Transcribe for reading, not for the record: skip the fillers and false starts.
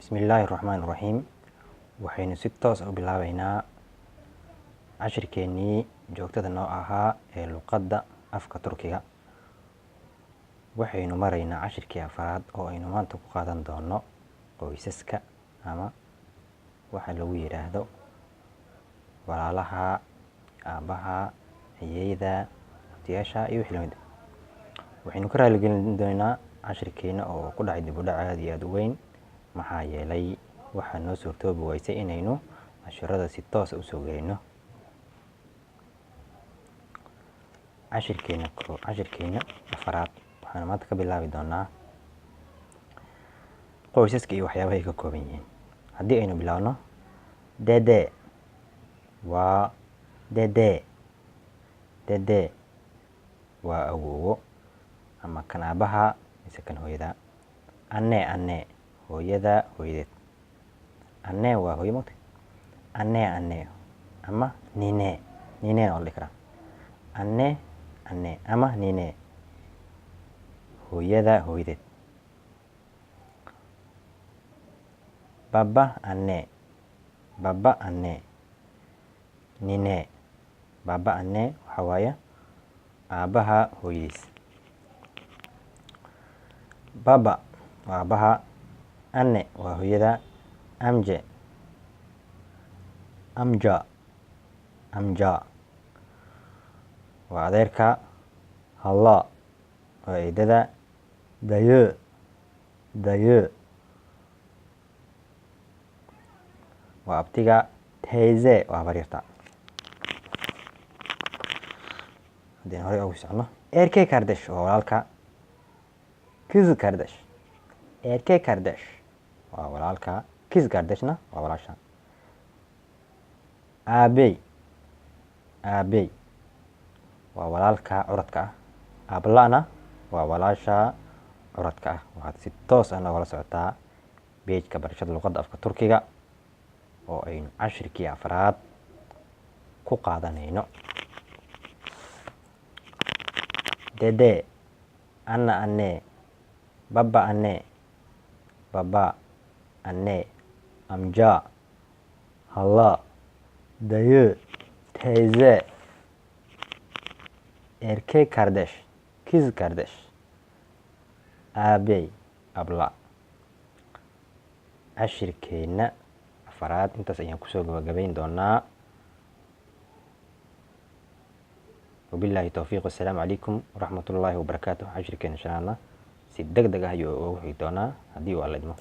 Bismillahirrahmanirrahiim. Waxaynu si toos ah u bilaabaynaa cashirkeennii joogtada noo ahaa ee luqadda afka Turkiga. Waxaynu maraynaa cashirkii afraad oo aynu maanta ku qaadan doono qoysaska ama waxa lagu yiraahdo walaalaha, aabaha, ayeeyda, abtiyaasha iyo wixii la mid ah. Waxaynu ka raaligelin doonaa cashirkeena oo ku dhacay dib u dhac aad iyo aad u weyn maxaa yeelay waxaa noo suurtoobi waysay inaynu casharada si toos ah u soo gelino. cashirkeena afraad waxaan maanta ka bilaabi doonaa qoysaska iyo waxyaabaha ay ka kooban yihiin. Haddii aynu bilaabno, dede waa dede waa awoowo ama kan aabaha mise kan hooyada. Anne hooyada hooyadeed. Anne waa hooyo moogtay. Anne ama nine waa la dhihi karaa. Anne ama nine hooyada hooyadeed. Baba anne nine. Baba anne waxaa waaye aabaha hooyadiis. Baba waa aabaha, anne waa hooyada, amja waa adeerka, hala waa eedada, dayö waa abtiga, teyze waa habaryarta. haddii horey ugu socno, erkek kardeş waa walaalka, kız kardeş. Erkek kardeş waa walaalka, kız kardeşna waa walaasha. Aabey waa walaalka curadka ah. Ablana waa walaasha curadka ah. Waxaad si toos ah nogala socotaa page-ka barashada luqadda afka Turkiga oo aynu cashirkii afraad ku qaadanayno. Dede, anne, baba anne, amca, hala, dayı, teyze, erkek kardeş, kız kardeş, aabey, abla. Cashirkeena afraad intaas ayaan kusoo gabagabayn doonaa. wabillahi tawfiiq. Wassalaamu calaykum waraxmatullaahi wabarakaatuh. cashirkeena shanaadna si degdeg ah ayuu ugu xigi doonaa haddii uu alla idmo.